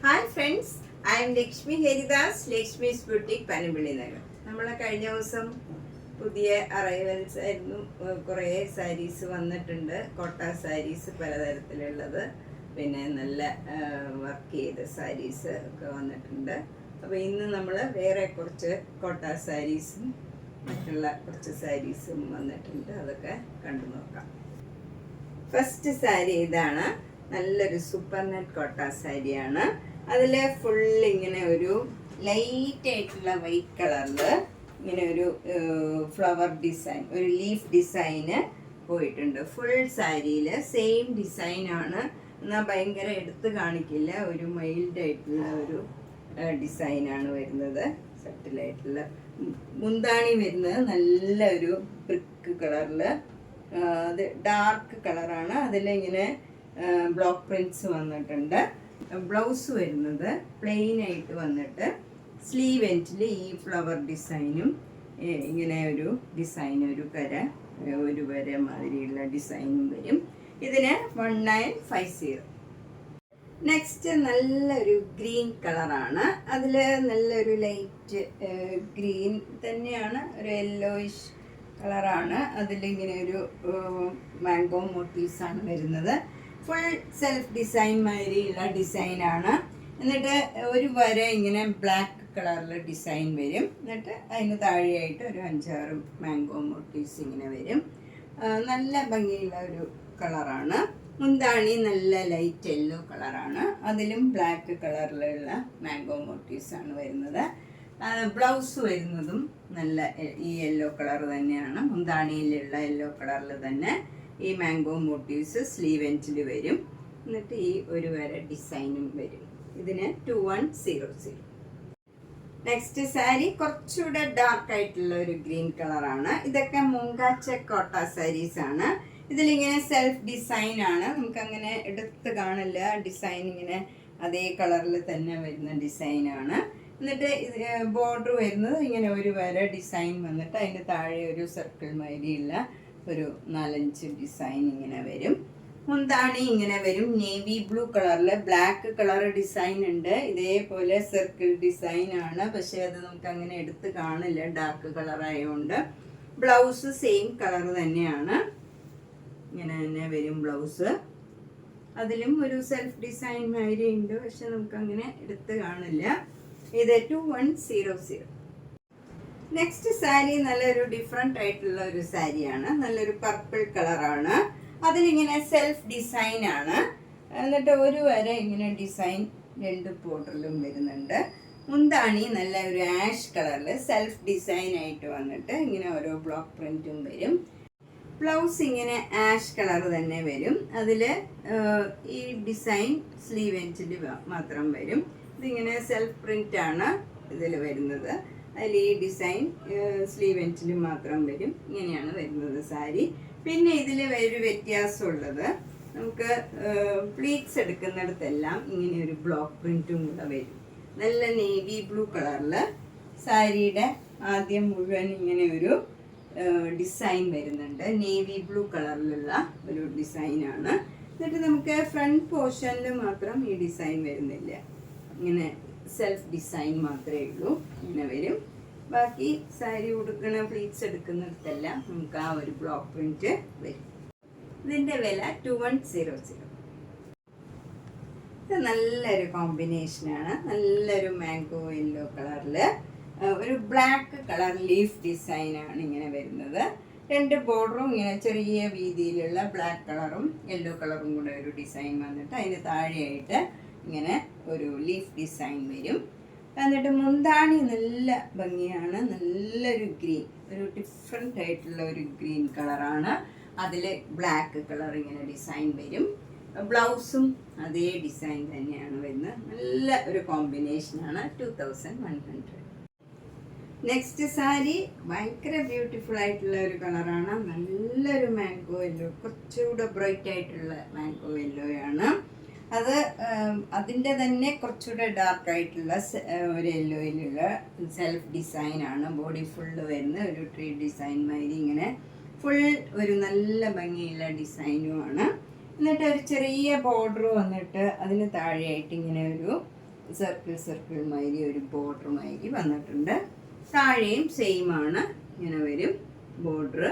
Hi friends, I M Lakshmi Haridas, Lakshmi's boutique Panampilly Nagar. നമ്മൾ കഴിഞ്ഞ ദിവസം പുതിയ അറൈവൽസ് ആയിരുന്നു. കുറേ സാരീസ് വന്നിട്ടുണ്ട്. കോട്ട സാരീസ് പലതരത്തിലുള്ളത്, പിന്നെ നല്ല വർക്ക് ചെയ്ത സാരീസ് ഒക്കെ വന്നിട്ടുണ്ട്. അപ്പോൾ ഇന്ന് നമ്മൾ വേറെ കുറച്ച് കോട്ട സാരീസും മറ്റുള്ള കുറച്ച് സാരീസും വന്നിട്ടുണ്ട്. അതൊക്കെ കണ്ടു നോക്കാം. ഫസ്റ്റ് സാരി ഇതാണ്. നല്ലൊരു സൂപ്പർ നെറ്റ് കോട്ട സാരിയാണ്. അതിൽ ഫുൾ ഇങ്ങനെ ഒരു ലൈറ്റ് ആയിട്ടുള്ള വൈറ്റ് കളറിൽ ഇങ്ങനെ ഒരു ഫ്ലവർ ഡിസൈൻ, ഒരു ലീഫ് ഡിസൈന് പോയിട്ടുണ്ട്. ഫുൾ സാരിയിൽ സെയിം ഡിസൈനാണ്. എന്നാൽ ഭയങ്കര എടുത്ത് കാണിക്കില്ല. ഒരു മൈൽഡ് ആയിട്ടുള്ള ഒരു ഡിസൈനാണ് വരുന്നത്. സെറ്റിലായിട്ടുള്ള മുന്താണി വരുന്നത് നല്ലൊരു ബ്രിക്ക് കളറിൽ, അത് ഡാർക്ക് കളറാണ്. അതിലിങ്ങനെ ബ്ലോക്ക് പ്രിൻറ്റ്സ് വന്നിട്ടുണ്ട്. ബ്ലൗസ് വരുന്നത് പ്ലെയിൻ ആയിട്ട് വന്നിട്ട് സ്ലീവ് എൻഡിൽ ഈ ഫ്ലവർ ഡിസൈനും ഇങ്ങനെ ഒരു ഡിസൈൻ, ഒരു വര മാതിരിയുള്ള ഡിസൈനും വരും. ഇതിന് 1950. നെക്സ്റ്റ് നല്ലൊരു ഗ്രീൻ കളറാണ്. അതിൽ നല്ലൊരു ലൈറ്റ് ഗ്രീൻ തന്നെയാണ്, ഒരു യെല്ലോയിഷ് കളറാണ്. അതിലിങ്ങനെ ഒരു മാംഗോ മോട്ടീവ്സാണ് വരുന്നത്. ഫുൾ സെൽഫ് ഡിസൈൻ മാതിരിയുള്ള ഡിസൈനാണ്. എന്നിട്ട് ഒരു വര ഇങ്ങനെ ബ്ലാക്ക് കളറിൽ ഡിസൈൻ വരും. എന്നിട്ട് അതിന് താഴെയായിട്ട് ഒരു 5-6 മാംഗോ മോട്ടീവ്സ് ഇങ്ങനെ വരും. നല്ല ഭംഗിയുള്ള ഒരു കളറാണ്. മുന്താണി നല്ല ലൈറ്റ് യെല്ലോ കളറാണ്. അതിലും ബ്ലാക്ക് കളറിലുള്ള മാംഗോ മോട്ടീവ്സ് ആണ് വരുന്നത്. ബ്ലൗസ് വരുന്നതും നല്ല ഈ യെല്ലോ കളർ തന്നെയാണ്. മുന്താണിയിലുള്ള യെല്ലോ കളറിൽ തന്നെ ഈ മാംഗോ മോട്ടീവ്സ് സ്ലീവ് എൻഡിൽ വരും. എന്നിട്ട് ഈ ഒരു വര ഡിസൈനും വരും. ഇതിന് 2100. നെക്സ്റ്റ് സാരി കുറച്ചുകൂടെ ഡാർക്ക് ആയിട്ടുള്ള ഒരു ഗ്രീൻ കളറാണ്. ഇതൊക്കെ മുങ്കാച്ച കോട്ട സാരീസ് ആണ്. ഇതിലിങ്ങനെ സെൽഫ് ഡിസൈൻ ആണ്. നമുക്കങ്ങനെ എടുത്ത് കാണില്ല. ഡിസൈൻ ഇങ്ങനെ അതേ കളറിൽ തന്നെ വരുന്ന ഡിസൈനാണ്. എന്നിട്ട് ബോർഡർ വരുന്നത് ഇങ്ങനെ ഒരു വര ഡിസൈൻ വന്നിട്ട് അതിൻ്റെ താഴെ ഒരു സർക്കിൾ മാതിരിയുള്ള ഒരു 4-5 ഡിസൈൻ ഇങ്ങനെ വരും. മുന്താണി ഇങ്ങനെ വരും. നേവി ബ്ലൂ കളറിൽ ബ്ലാക്ക് കളർ ഡിസൈൻ ഉണ്ട്. ഇതേപോലെ സർക്കിൾ ഡിസൈൻ ആണ്. പക്ഷെ അത് നമുക്ക് അങ്ങനെ എടുത്ത് കാണില്ല, ഡാർക്ക് കളർ ആയതുകൊണ്ട്. ബ്ലൗസ് സെയിം കളർ തന്നെയാണ്. ഇങ്ങനെ തന്നെ വരും ബ്ലൗസ്. അതിലും ഒരു സെൽഫ് ഡിസൈൻ മാതിരി ഉണ്ട്, പക്ഷെ നമുക്കങ്ങനെ എടുത്ത് കാണില്ല. ഇത് 2100. നെക്സ്റ്റ് സാരി നല്ലൊരു ഡിഫറെൻ്റ് ആയിട്ടുള്ള ഒരു സാരിയാണ്. നല്ലൊരു പർപ്പിൾ കളറാണ്. അതിലിങ്ങനെ സെൽഫ് ഡിസൈൻ ആണ്. എന്നിട്ട് ഒരു വര ഇങ്ങനെ ഡിസൈൻ 2 ബോർഡറിലും വരുന്നുണ്ട്. മുന്താണി നല്ല ഒരു ആഷ് കളറിൽ സെൽഫ് ഡിസൈൻ ആയിട്ട് വന്നിട്ട് ഇങ്ങനെ ഓരോ ബ്ലോക്ക് പ്രിന്റും വരും. ബ്ലൗസ് ഇങ്ങനെ ആഷ് കളർ തന്നെ വരും. അതിൽ ഈ ഡിസൈൻ സ്ലീവ് എൻഡിൽ മാത്രം വരും. ഇതിങ്ങനെ സെൽഫ് പ്രിന്റ് ആണ് ഇതിൽ വരുന്നത്. അതിൽ ഈ ഡിസൈൻ സ്ലീവ് എൻഡിൽ മാത്രം വരും. ഇങ്ങനെയാണ് വരുന്നത് സാരി. പിന്നെ ഇതിൽ ഒരു വ്യത്യാസമുള്ളത്, നമുക്ക് പ്ലീറ്റ്സ് എടുക്കുന്നിടത്തെല്ലാം ഇങ്ങനെ ഒരു ബ്ലോക്ക് പ്രിന്റും കൂടെ വരും. നല്ല നേവി ബ്ലൂ കളറിൽ സാരിയുടെ ആദ്യം മുഴുവൻ ഇങ്ങനെ ഒരു ഡിസൈൻ വരുന്നുണ്ട്. നേവി ബ്ലൂ കളറിലുള്ള ഒരു ഡിസൈനാണ്. എന്നിട്ട് നമുക്ക് ഫ്രണ്ട് പോർഷനിൽ മാത്രം ഈ ഡിസൈൻ വരുന്നില്ല. ഇങ്ങനെ സെൽഫ് ഡിസൈൻ മാത്രമേ ഉള്ളൂ. ഇങ്ങനെ വരും. ബാക്കി സാരി ഉടുക്കണ പ്ലീറ്റ്സ് എടുക്കുന്നിടത്തെല്ലാം നമുക്ക് ആ ഒരു ബ്ലോക്ക് പ്രിന്റ് വരും. ഇതിൻ്റെ വില 2100. ഇത് നല്ലൊരു കോമ്പിനേഷനാണ്. നല്ലൊരു മാംഗോ യെല്ലോ കളറിൽ ഒരു ബ്ലാക്ക് കളർ ലീഫ് ഡിസൈനാണ് ഇങ്ങനെ വരുന്നത്. 2 ബോർഡറും ഇങ്ങനെ ചെറിയ വീതിയിലുള്ള ബ്ലാക്ക് കളറും യെല്ലോ കളറും കൂടെ ഒരു ഡിസൈൻ വന്നിട്ട് അതിന് താഴെയായിട്ട് ഇങ്ങനെ ഒരു ലീഫ് ഡിസൈൻ വരും. എന്നിട്ട് മുന്താണി നല്ല ഭംഗിയാണ്. നല്ലൊരു ഗ്രീൻ, ഒരു ഡിഫറെൻ്റ് ആയിട്ടുള്ള ഒരു ഗ്രീൻ കളറാണ്. അതിൽ ബ്ലാക്ക് കളർ ഇങ്ങനെ ഡിസൈൻ വരും. ബ്ലൗസും അതേ ഡിസൈൻ തന്നെയാണ് വരുന്നത്. നല്ല ഒരു കോമ്പിനേഷനാണ്. 2100. നെക്സ്റ്റ് സാരി ഭയങ്കര ബ്യൂട്ടിഫുൾ ആയിട്ടുള്ള ഒരു കളറാണ്. നല്ലൊരു മാംഗോ യെല്ലോ, കുറച്ചുകൂടെ ബ്രൈറ്റ് ആയിട്ടുള്ള മാംഗോ യെല്ലോയാണ്. അത് അതിൻ്റെ തന്നെ കുറച്ചുകൂടെ ഡാർക്ക് ആയിട്ടുള്ള ഒരു യെല്ലോയിലുള്ള സെൽഫ് ഡിസൈനാണ്. ബോഡി ഫുള്ള് വരുന്ന ഒരു ട്രീ ഡിസൈൻ മാതിരി ഇങ്ങനെ ഫുൾ ഒരു നല്ല ഭംഗിയുള്ള ഡിസൈനുമാണ്. എന്നിട്ട് ഒരു ചെറിയ ബോർഡർ വന്നിട്ട് അതിന് താഴെയായിട്ട് ഇങ്ങനെ ഒരു സർക്കിൾ മാതിരി ഒരു ബോർഡർ മാതിരി വന്നിട്ടുണ്ട്. താഴെയും സെയിം ആണ്, ഇങ്ങനെ വരും ബോർഡർ.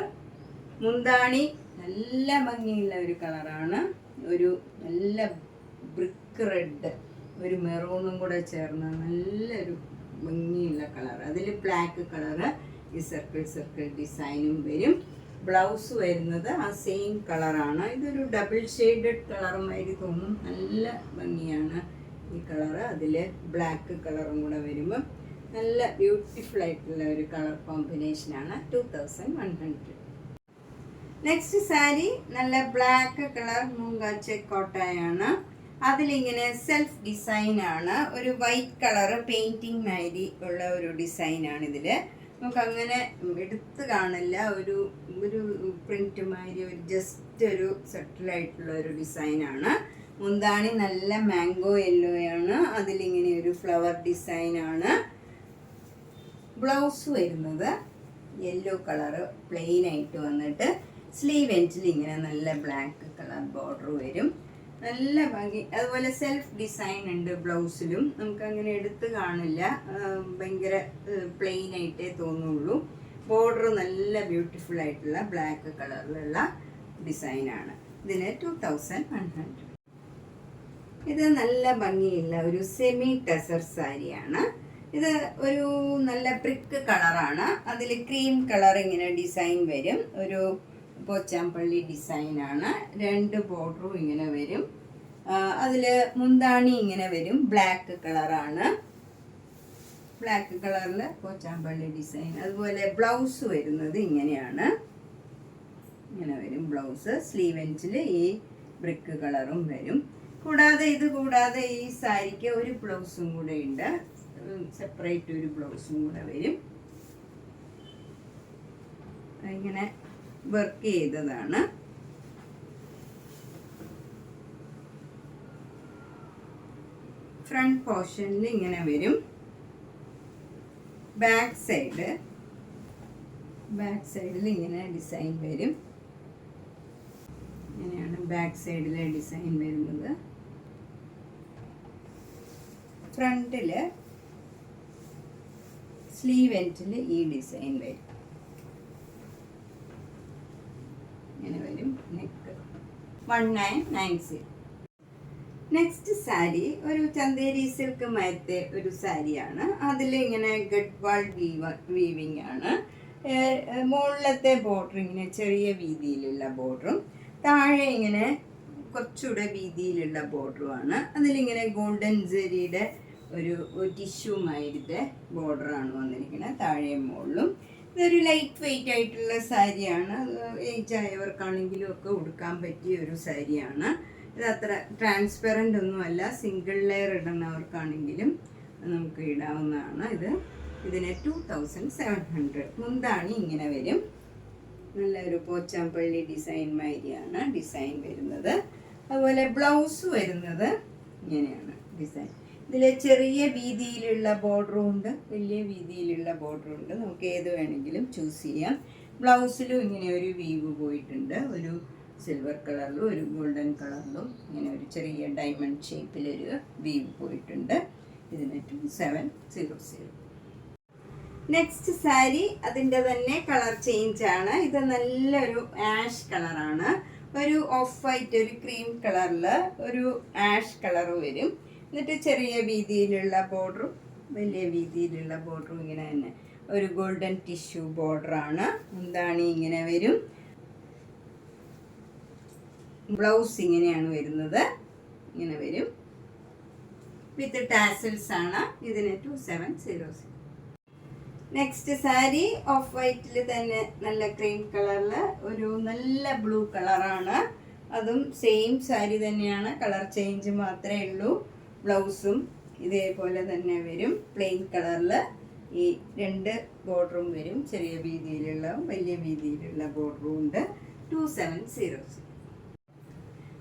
മുന്താണി നല്ല ഭംഗിയുള്ള ഒരു കളറാണ്, ഒരു നല്ല ബ്രിക്ക് റെഡ്, ഒരു മെറൂണും കൂടെ ചേർന്ന നല്ലൊരു ഭംഗിയുള്ള കളർ. അതിൽ ബ്ലാക്ക് കളറ് ഈ സർക്കിൾ ഡിസൈനും വരും. ബ്ലൗസ് വരുന്നത് ആ സെയിം കളറാണ്. ഇതൊരു ഡബിൾ ഷെയ്ഡഡ് കളറുമാതിരി തോന്നും, നല്ല ഭംഗിയാണ് ഈ കളറ്. അതിൽ ബ്ലാക്ക് കളറും കൂടെ വരുമ്പോൾ നല്ല ബ്യൂട്ടിഫുൾ ആയിട്ടുള്ള ഒരു കളർ കോമ്പിനേഷനാണ്. 2100. നെക്സ്റ്റ് സാരി നല്ല ബ്ലാക്ക് കളർ മൂങ്കാച്ചെ കോട്ടയാണ്. അതിലിങ്ങനെ സെൽഫ് ഡിസൈൻ ആണ്, ഒരു വൈറ്റ് കളറ് പെയിൻറ്റിങ് മാതിരി ഉള്ള ഒരു ഡിസൈനാണ് ഇതിൽ. നമുക്കങ്ങനെ എടുത്ത് കാണില്ല, ഒരു ഒരു പ്രിന്റ് മാതിരി ഒരു ജസ്റ്റ് ഒരു സെറ്റിലായിട്ടുള്ള ഒരു ഡിസൈനാണ്. മുന്താണി നല്ല മാംഗോ യെല്ലോ ആണ്, അതിലിങ്ങനെ ഒരു ഫ്ലവർ ഡിസൈനാണ്. ബ്ലൗസ് വരുന്നത് യെല്ലോ കളറ് പ്ലെയിൻ ആയിട്ട് വന്നിട്ട് സ്ലീവ് എൻഡിൽ ഇങ്ങനെ നല്ല ബ്ലാക്ക് കളർ ബോർഡർ വരും, നല്ല ഭംഗി. അതുപോലെ സെൽഫ് ഡിസൈൻ ഉണ്ട് ബ്ലൗസിലും, നമുക്കങ്ങനെ എടുത്ത് കാണില്ല, ഭയങ്കര പ്ലെയിൻ ആയിട്ടേ തോന്നുള്ളൂ. ബോർഡർ നല്ല ബ്യൂട്ടിഫുൾ ആയിട്ടുള്ള ബ്ലാക്ക് കളറിലുള്ള ഡിസൈനാണ്. ഇതിന് 2100. ഇത് നല്ല ഭംഗിയുള്ള ഒരു സെമി ടെസർ സാരിയാണ്. ഇത് ഒരു നല്ല ബ്രിക്ക് കളറാണ്, അതിൽ ക്രീം കളർ ഇങ്ങനെ ഡിസൈൻ വരും, ഒരു പോച്ചാമ്പള്ളി ഡിസൈനാണ്. 2 ബോർഡറും ഇങ്ങനെ വരും. അതിൽ മുന്താണി ഇങ്ങനെ വരും, ബ്ലാക്ക് കളറാണ്, ബ്ലാക്ക് കളറിൽ പോച്ചാമ്പള്ളി ഡിസൈൻ. അതുപോലെ ബ്ലൗസ് വരുന്നത് ഇങ്ങനെയാണ്, ഇങ്ങനെ വരും ബ്ലൗസ്. സ്ലീവ് എൻഡിൽ ഈ ബ്രിക്ക് കളറും വരും. കൂടാതെ ഈ സാരിക്ക് ഒരു ബ്ലൗസും കൂടെ ഉണ്ട്, സെപ്പറേറ്റ് ഒരു ബ്ലൗസും കൂടെ വരും. ഇങ്ങനെ വർക്ക് ചെയ്തതാണ്. ഫ്രണ്ട് പോർഷനിൽ ഇങ്ങനെ വരും. ബാക്ക് സൈഡിൽ ഇങ്ങനെ ഡിസൈൻ വരും. ഇങ്ങനെയാണ് ബാക്ക് സൈഡിലെ ഡിസൈൻ വരുന്നത്. ഫ്രണ്ടില് സ്ലീവ് എൻഡിൽ ഈ ഡിസൈൻ വരും, ഇങ്ങനെ വരും. നെക്ക് 1990. നെക്സ്റ്റ് സാരി ഒരു ചന്തേരി സിൽക്ക് മയത്തെ ഒരു സാരിയാണ്. അതിൽ ഇങ്ങനെ ഗഡ്വാൾ വീവിങ് ആണ്. മുകളിലത്തെ ബോർഡർ ഇങ്ങനെ ചെറിയ വീതിയിലുള്ള ബോർഡറും താഴെ ഇങ്ങനെ കുറച്ചുകൂടെ വീതിയിലുള്ള ബോർഡറുമാണ്. അതിലിങ്ങനെ ഗോൾഡൻ ജെറിയുടെ ഒരു ടിഷ്യൂ മാതിരിത്തെ ബോർഡറാണ് വന്നിരിക്കുന്നത് താഴെയും മുകളിലും. ഇതൊരു ലൈറ്റ് വെയിറ്റ് ആയിട്ടുള്ള സാരിയാണ്, ഏജ് ആയവർക്കാണെങ്കിലും ഒക്കെ ഉടുക്കാൻ പറ്റിയ ഒരു സാരിയാണ്. ഇത് അത്ര ട്രാൻസ്പെറൻ്റ് ഒന്നുമല്ല, സിംഗിൾ ലെയർ ഇടുന്നവർക്കാണെങ്കിലും നമുക്ക് ഇടാവുന്നതാണ്. ഇതിന് 2700. മുന്താണി ഇങ്ങനെ വരും, നല്ലൊരു പോച്ചാമ്പള്ളി ഡിസൈൻ മാതിരിയാണ് ഡിസൈൻ വരുന്നത്. അതുപോലെ ബ്ലൗസ് വരുന്നത് ഇങ്ങനെയാണ് ഡിസൈൻ. ഇതിൽ ചെറിയ വീതിയിലുള്ള ബോർഡറും ഉണ്ട്, വലിയ വീതിയിലുള്ള ബോർഡറും ഉണ്ട്, നമുക്ക് ഏത് വേണമെങ്കിലും ചൂസ് ചെയ്യാം. ബ്ലൗസിലും ഇങ്ങനെ ഒരു വീവ് പോയിട്ടുണ്ട്, ഒരു സിൽവർ കളറിലും ഒരു ഗോൾഡൻ കളറിലും ഇങ്ങനെ ഒരു ചെറിയ ഡയമണ്ട് ഷേപ്പിലൊരു വീവ് പോയിട്ടുണ്ട്. ഇതിന് 2700. നെക്സ്റ്റ് സാരി അതിൻ്റെ തന്നെ കളർ ചേഞ്ച് ആണ്. ഇത് നല്ലൊരു ആഷ് കളറാണ്, ഒരു ഓഫ് വൈറ്റ് ഒരു ക്രീം കളറിൽ ഒരു ആഷ് കളർ വരും. എന്നിട്ട് ചെറിയ വീതിയിലുള്ള ബോർഡറും വലിയ വീതിയിലുള്ള ബോർഡറും ഇങ്ങനെ തന്നെ ഒരു ഗോൾഡൻ ടിഷ്യൂ ബോർഡറാണ്. മുന്താണി ഇങ്ങനെ വരും. ബ്ലൗസ് ഇങ്ങനെയാണ് വരുന്നത്, ഇങ്ങനെ വരും വിത്ത് ടാസൽസ് ആണ്. ഇതിന് 2700. നെക്സ്റ്റ് സാരി ഓഫ് വൈറ്റിൽ തന്നെ നല്ല ക്രീം കളറിൽ ഒരു നല്ല ബ്ലൂ കളറാണ്. അതും സെയിം സാരി തന്നെയാണ്, കളർ ചേഞ്ച് മാത്രമേ ഉള്ളൂ. ബ്ലൗസും ഇതേപോലെ തന്നെ വരും, പ്ലെയിൻ കളറിൽ ഈ 2 ബോർഡറും വരും, ചെറിയ വീതിയിലുള്ള വലിയ വീതിയിലുള്ള ബോർഡറും ഉണ്ട്. 2700.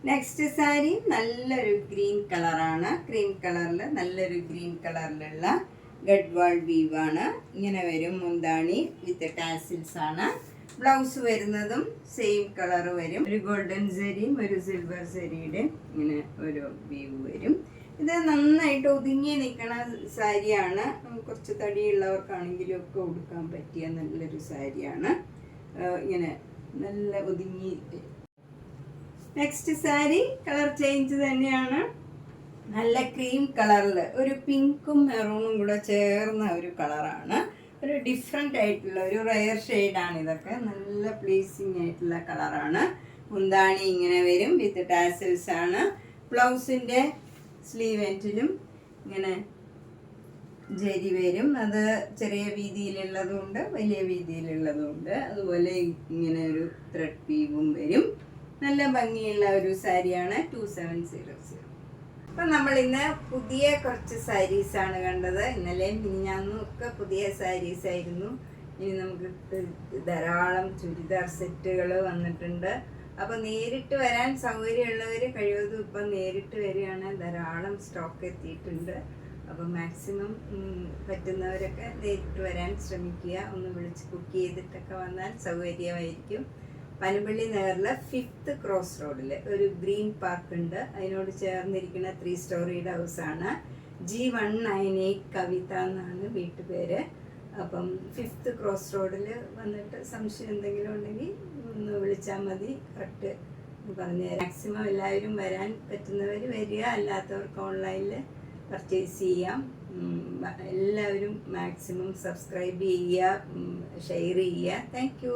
നെക്സ്റ്റ് സാരി നല്ലൊരു ഗ്രീൻ കളറാണ്, ക്രീം കളറിൽ നല്ലൊരു ഗ്രീൻ കളറിലുള്ള ഗഡ്വാൾ വീവാണ്. ഇങ്ങനെ വരും. മുന്താണി വിത്ത് ടാസിൽസ് ആണ്. ബ്ലൗസ് വരുന്നതും സെയിം കളർ വരും, ഒരു ഗോൾഡൻ സെരിയും ഒരു സിൽവർ സെരിയുടെ ഇങ്ങനെ ഒരു വീവ് വരും. ഇത് നന്നായിട്ട് ഒതുങ്ങി നിൽക്കണ സാരിയാണ്. കുറച്ച് തടിയുള്ളവർക്കാണെങ്കിലും ഒക്കെ ഉടുക്കാൻ പറ്റിയ നല്ലൊരു സാരിയാണ്. ഇങ്ങനെ നല്ല ഒതുങ്ങി. നെക്സ്റ്റ് സാരി കളർ ചേഞ്ച് തന്നെയാണ്. നല്ല ക്രീം കളറിൽ ഒരു പിങ്കും മെറൂണും കൂടെ ചേർന്ന ഒരു കളറാണ്. ഒരു ഡിഫറെൻ്റ് ആയിട്ടുള്ള ഒരു റയർ ഷെയ്ഡാണ് ഇതൊക്കെ. നല്ല പ്ലീസിങ് ആയിട്ടുള്ള കളറാണ്. മുന്താണി ഇങ്ങനെ വരും വിത്ത് ടാസൽസ് ആണ്. ബ്ലൗസിൻ്റെ സ്ലീവ് എൻഡിലും ഇങ്ങനെ ജരി വരും. അത് ചെറിയ വീതിയിലുള്ളതുകൊണ്ട് വലിയ വീതിയിലുള്ളതുകൊണ്ട്. അതുപോലെ ഇങ്ങനെ ഒരു ത്രെഡ് വീവും വരും. നല്ല ഭംഗിയുള്ള ഒരു സാരിയാണ് 2700. അപ്പം നമ്മൾ ഇന്ന് പുതിയ കുറച്ച് സാരീസാണ് കണ്ടത്. ഇന്നലെയും മിനിഞ്ഞാന്നും ഒക്കെ പുതിയ സാരീസ് ആയിരുന്നു. ഇനി നമുക്ക് ധാരാളം ചുരിദാർ സെറ്റുകൾ വന്നിട്ടുണ്ട്. അപ്പോൾ നേരിട്ട് വരാൻ സൗകര്യമുള്ളവർ കഴിവതും ഇപ്പം നേരിട്ട് വരികയാണ്. ധാരാളം സ്റ്റോക്ക് എത്തിയിട്ടുണ്ട്. അപ്പോൾ മാക്സിമം പറ്റുന്നവരൊക്കെ നേരിട്ട് വരാൻ ശ്രമിക്കുക. ഒന്ന് വിളിച്ച് ബുക്ക് ചെയ്തിട്ടൊക്കെ വന്നാൽ സൗകര്യമായിരിക്കും. പനമ്പള്ളി നഗറിലെ 5th ക്രോസ് റോഡിൽ ഒരു ഗ്രീൻ പാർക്ക് ഉണ്ട്. അതിനോട് ചേർന്നിരിക്കുന്ന 3 സ്റ്റോറിയുടെ ഹൗസാണ്. G198 കവിത എന്നാണ് വീട്ടുപേര്. അപ്പം 5th ക്രോസ് റോഡിൽ വന്നിട്ട് സംശയം എന്തെങ്കിലും ഉണ്ടെങ്കിൽ ഒന്ന് വിളിച്ചാൽ മതി. കറക്റ്റ് പറഞ്ഞു തരാം. മാക്സിമം എല്ലാവരും വരാൻ പറ്റുന്നവർ വരിക, അല്ലാത്തവർക്ക് ഓൺലൈനിൽ പർച്ചേസ് ചെയ്യാം. എല്ലാവരും മാക്സിമം സബ്സ്ക്രൈബ് ചെയ്യുക, ഷെയർ ചെയ്യുക. Thank you.